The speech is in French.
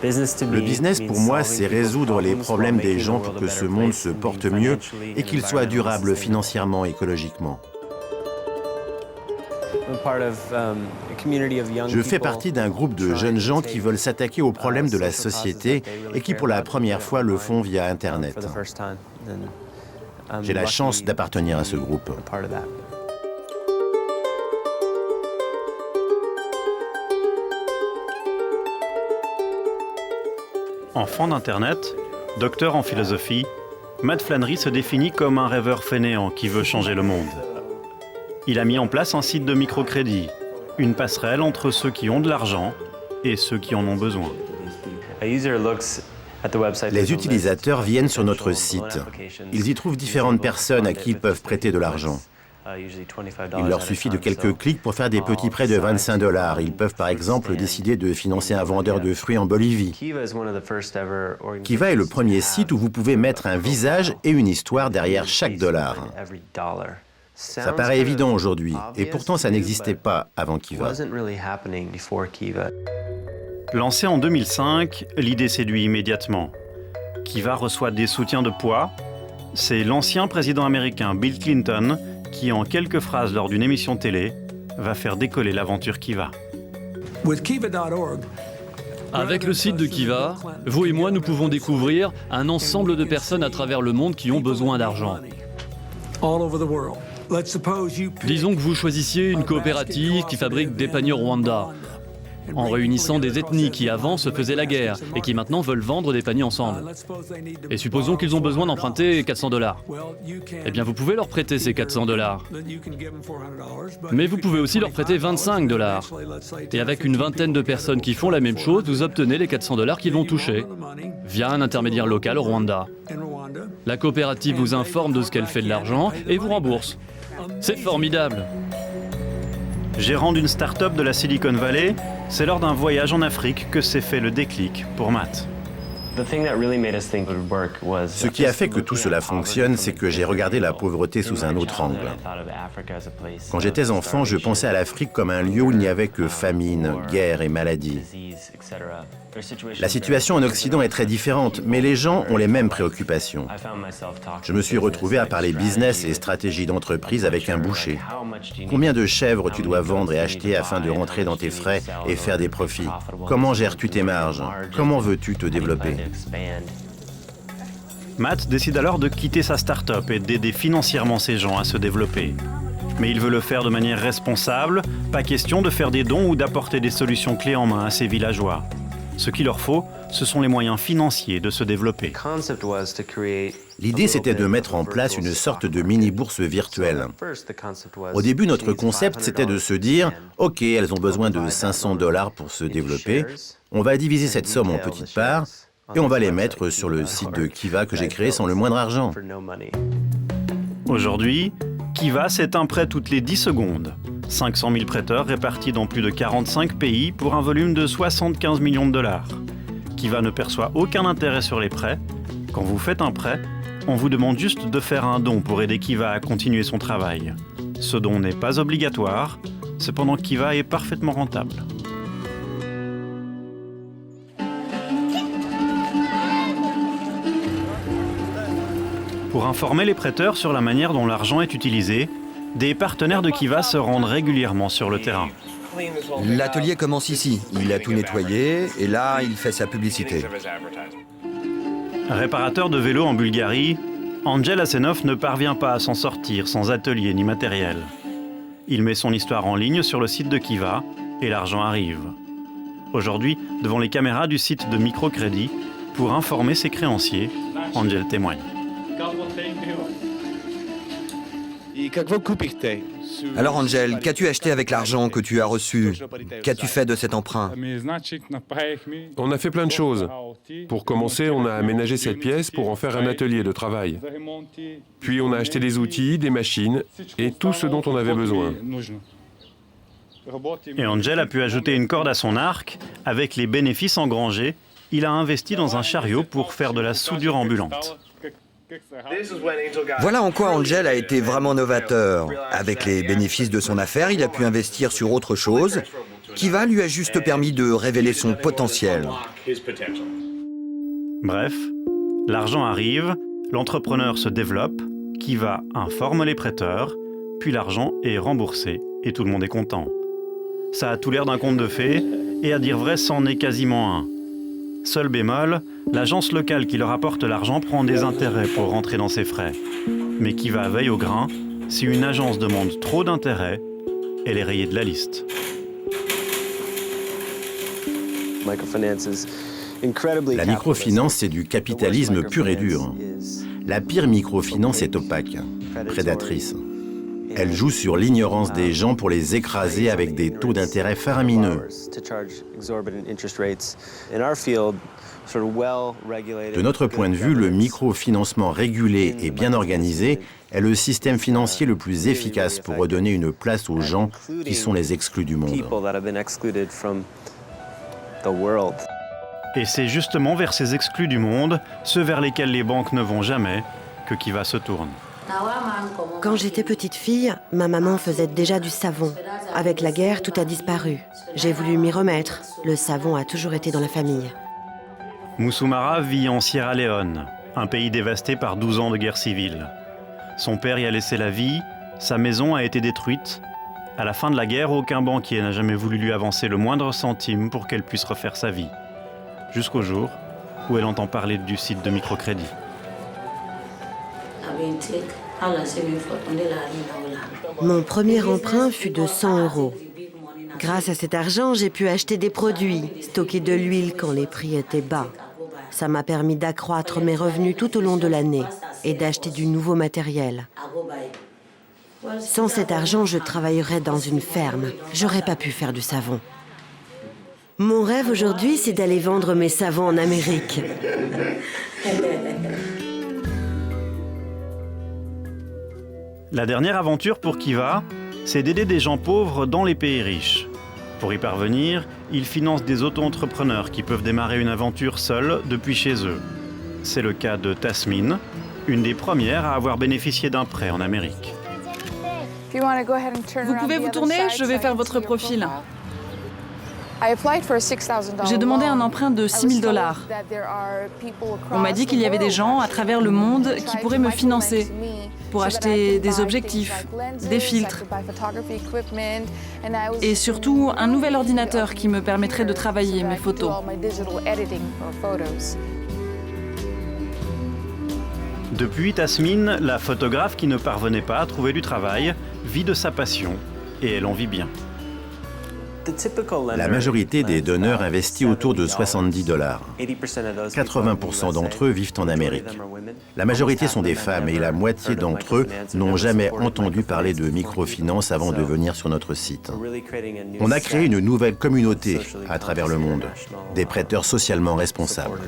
Le business, pour moi, c'est résoudre les problèmes des gens pour que ce monde se porte mieux et qu'il soit durable financièrement, écologiquement. Je fais partie d'un groupe de jeunes gens qui veulent s'attaquer aux problèmes de la société et qui, pour la première fois, le font via Internet. J'ai la chance d'appartenir à ce groupe. Enfant d'Internet, docteur en philosophie, Matt Flannery se définit comme un rêveur fainéant qui veut changer le monde. Il a mis en place un site de microcrédit, une passerelle entre ceux qui ont de l'argent et ceux qui en ont besoin. Les utilisateurs viennent sur notre site. Ils y trouvent différentes personnes à qui ils peuvent prêter de l'argent. Il leur suffit de quelques clics pour faire des petits prêts de 25 $. Ils peuvent par exemple décider de financer un vendeur de fruits en Bolivie. Kiva est le premier site où vous pouvez mettre un visage et une histoire derrière chaque dollar. Ça paraît évident aujourd'hui, et pourtant ça n'existait pas avant Kiva. Lancé en 2005, l'idée séduit immédiatement. Kiva reçoit des soutiens de poids. C'est l'ancien président américain Bill Clinton qui, en quelques phrases lors d'une émission télé, va faire décoller l'aventure Kiva. Avec le site de Kiva, vous et moi, nous pouvons découvrir un ensemble de personnes à travers le monde qui ont besoin d'argent. Disons que vous choisissiez une coopérative qui fabrique des paniers au Rwanda, en réunissant des ethnies qui avant se faisaient la guerre et qui maintenant veulent vendre des paniers ensemble. Et supposons qu'ils ont besoin d'emprunter 400 $. Eh bien, vous pouvez leur prêter ces 400 $. Mais vous pouvez aussi leur prêter 25 $. Et avec une vingtaine de personnes qui font la même chose, vous obtenez les 400 $ qu'ils vont toucher via un intermédiaire local au Rwanda. La coopérative vous informe de ce qu'elle fait de l'argent et vous rembourse. C'est formidable. Gérant d'une start-up de la Silicon Valley, c'est lors d'un voyage en Afrique que s'est fait le déclic pour Matt. Ce qui a fait que tout cela fonctionne, c'est que j'ai regardé la pauvreté sous un autre angle. Quand j'étais enfant, je pensais à l'Afrique comme un lieu où il n'y avait que famine, guerre et maladie. La situation en Occident est très différente, mais les gens ont les mêmes préoccupations. Je me suis retrouvé à parler business et stratégie d'entreprise avec un boucher. Combien de chèvres tu dois vendre et acheter afin de rentrer dans tes frais et faire des profits? Comment gères-tu tes marges? Comment veux-tu te développer? Matt décide alors de quitter sa start-up et d'aider financièrement ces gens à se développer. Mais il veut le faire de manière responsable, pas question de faire des dons ou d'apporter des solutions clés en main à ses villageois. Ce qu'il leur faut, ce sont les moyens financiers de se développer. L'idée, c'était de mettre en place une sorte de mini-bourse virtuelle. Au début, notre concept, c'était de se dire « Ok, elles ont besoin de 500 $ pour se développer. On va diviser cette somme en petites parts et on va les mettre sur le site de Kiva que j'ai créé sans le moindre argent. » Aujourd'hui, Kiva, c'est un prêt toutes les 10 secondes. 500 000 prêteurs répartis dans plus de 45 pays pour un volume de 75 millions de $. Kiva ne perçoit aucun intérêt sur les prêts. Quand vous faites un prêt, on vous demande juste de faire un don pour aider Kiva à continuer son travail. Ce don n'est pas obligatoire, cependant Kiva est parfaitement rentable. Pour informer les prêteurs sur la manière dont l'argent est utilisé, des partenaires de Kiva se rendent régulièrement sur le terrain. L'atelier commence ici. Il a tout nettoyé et là, il fait sa publicité. Réparateur de vélos en Bulgarie, Angel Asenov ne parvient pas à s'en sortir sans atelier ni matériel. Il met son histoire en ligne sur le site de Kiva et l'argent arrive. Aujourd'hui, devant les caméras du site de microcrédit, pour informer ses créanciers, Angel témoigne. Alors Angel, qu'as-tu acheté avec l'argent que tu as reçu? Qu'as-tu fait de cet emprunt? On a fait plein de choses. Pour commencer, on a aménagé cette pièce pour en faire un atelier de travail. Puis on a acheté des outils, des machines et tout ce dont on avait besoin. Et Angel a pu ajouter une corde à son arc. Avec les bénéfices engrangés, il a investi dans un chariot pour faire de la soudure ambulante. Voilà en quoi Angel a été vraiment novateur. Avec les bénéfices de son affaire, il a pu investir sur autre chose Kiva lui a juste permis de révéler son potentiel. Bref, l'argent arrive, l'entrepreneur se développe, Kiva informe les prêteurs, puis l'argent est remboursé et tout le monde est content. Ça a tout l'air d'un conte de fées, et à dire vrai, c'en est quasiment un. Seul bémol, l'agence locale qui leur apporte l'argent prend des intérêts pour rentrer dans ses frais. Mais Kiva veille au grain, si une agence demande trop d'intérêts, elle est rayée de la liste. La microfinance, c'est du capitalisme pur et dur. La pire microfinance est opaque, prédatrice. Elle joue sur l'ignorance des gens pour les écraser avec des taux d'intérêt faramineux. De notre point de vue, le microfinancement régulé et bien organisé est le système financier le plus efficace pour redonner une place aux gens qui sont les exclus du monde. Et c'est justement vers ces exclus du monde, ceux vers lesquels les banques ne vont jamais, que Kiva se tourne. Quand j'étais petite fille, ma maman faisait déjà du savon. Avec la guerre, tout a disparu. J'ai voulu m'y remettre. Le savon a toujours été dans la famille. Moussoumara vit en Sierra Leone, un pays dévasté par 12 ans de guerre civile. Son père y a laissé la vie, sa maison a été détruite. À la fin de la guerre, aucun banquier n'a jamais voulu lui avancer le moindre centime pour qu'elle puisse refaire sa vie. Jusqu'au jour où elle entend parler du site de microcrédit. Mon premier emprunt fut de 100 €. Grâce à cet argent, j'ai pu acheter des produits, stocker de l'huile quand les prix étaient bas. Ça m'a permis d'accroître mes revenus tout au long de l'année et d'acheter du nouveau matériel. Sans cet argent, je travaillerais dans une ferme. J'aurais pas pu faire du savon. Mon rêve aujourd'hui, c'est d'aller vendre mes savons en Amérique. La dernière aventure pour Kiva, c'est d'aider des gens pauvres dans les pays riches. Pour y parvenir, il finance des auto-entrepreneurs qui peuvent démarrer une aventure seuls depuis chez eux. C'est le cas de Tasmin, une des premières à avoir bénéficié d'un prêt en Amérique. Vous pouvez vous tourner, je vais faire votre profil. J'ai demandé un emprunt de 6 000 $. On m'a dit qu'il y avait des gens à travers le monde qui pourraient me financer pour acheter des objectifs, des filtres et surtout un nouvel ordinateur qui me permettrait de travailler mes photos. Depuis, Tasmin, la photographe qui ne parvenait pas à trouver du travail, vit de sa passion et elle en vit bien. La majorité des donneurs investit autour de 70 $. 80% d'entre eux vivent en Amérique. La majorité sont des femmes et la moitié d'entre eux n'ont jamais entendu parler de microfinance avant de venir sur notre site. On a créé une nouvelle communauté à travers le monde, des prêteurs socialement responsables.